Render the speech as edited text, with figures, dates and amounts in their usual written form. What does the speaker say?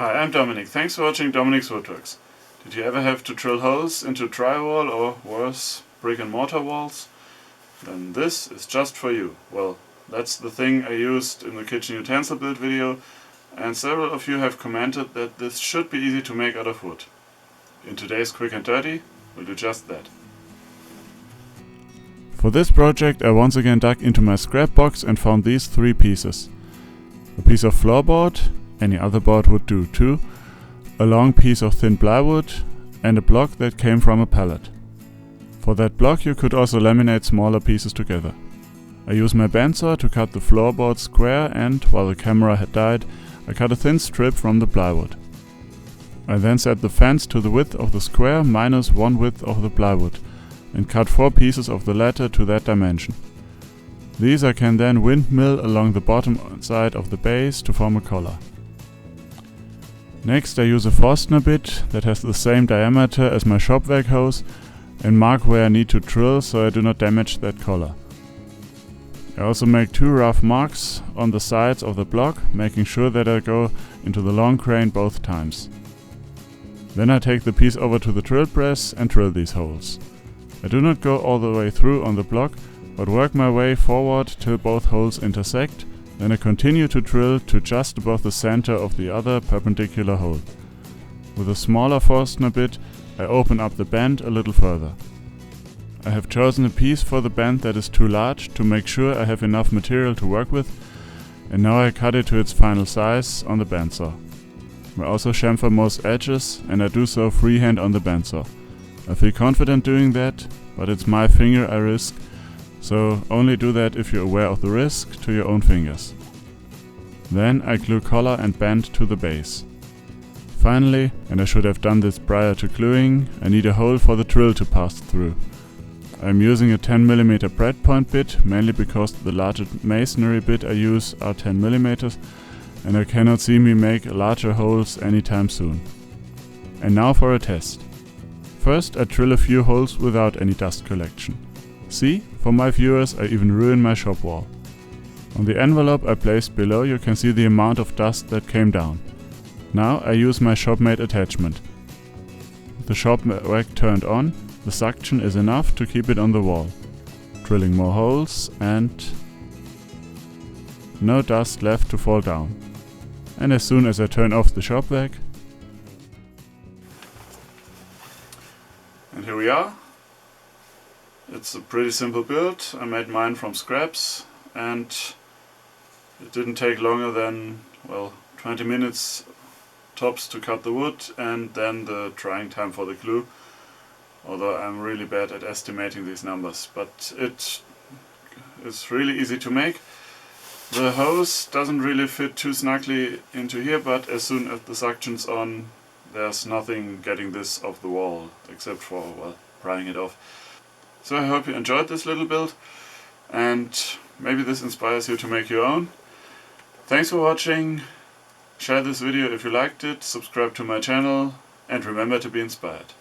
Hi, I'm Dominic. Thanks for watching Dominic's Woodworks. Did you ever have to drill holes into drywall or worse, brick and mortar walls? Then this is just for you. Well, that's the thing I used in the kitchen utensil build video, and several of you have commented that this should be easy to make out of wood. In today's Quick and Dirty, we'll do just that. For this project I once again dug into my scrap box and found these three pieces. A piece of floorboard, any other board would do too, a long piece of thin plywood, and a block that came from a pallet. For that block you could also laminate smaller pieces together. I used my bandsaw to cut the floorboard square, and while the camera had died, I cut a thin strip from the plywood. I then set the fence to the width of the square minus one width of the plywood, and cut 4 pieces of the latter to that dimension. These I can then windmill along the bottom side of the base to form a collar. Next I use a Forstner bit that has the same diameter as my shop vac hose and mark where I need to drill so I do not damage that collar. I also make 2 rough marks on the sides of the block, making sure that I go into the long crane both times. Then I take the piece over to the drill press and drill these holes. I do not go all the way through on the block, but work my way forward till both holes intersect. Then I continue to drill to just above the center of the other perpendicular hole. With a smaller Forstner bit, I open up the bend a little further. I have chosen a piece for the bend that is too large to make sure I have enough material to work with, and now I cut it to its final size on the bandsaw. I also chamfer most edges, and I do so freehand on the bandsaw. I feel confident doing that, but it's my finger I risk, so only do that if you're aware of the risk to your own fingers. Then I glue collar and band to the base. Finally, and I should have done this prior to gluing, I need a hole for the drill to pass through. I'm using a 10mm breadpoint bit, mainly because the larger masonry bit I use are 10mm, and I cannot see me make larger holes anytime soon. And now for a test. First I drill a few holes without any dust collection. See, for my viewers I even ruin my shop wall. On the envelope I placed below you can see the amount of dust that came down. Now I use my shopmate attachment. With the shop vac turned on, the suction is enough to keep it on the wall. Drilling more holes and no dust left to fall down. And as soon as I turn off the shop vac, And here we are. It's a pretty simple build. I made mine from scraps, and it didn't take longer than, 20 minutes tops to cut the wood, and then the drying time for the glue. Although I'm really bad at estimating these numbers, but it is really easy to make. The hose doesn't really fit too snugly into here, but as soon as the suction's on, there's nothing getting this off the wall, except for, prying it off. So I hope you enjoyed this little build, and maybe this inspires you to make your own. Thanks for watching, share this video if you liked it, subscribe to my channel, and remember to be inspired.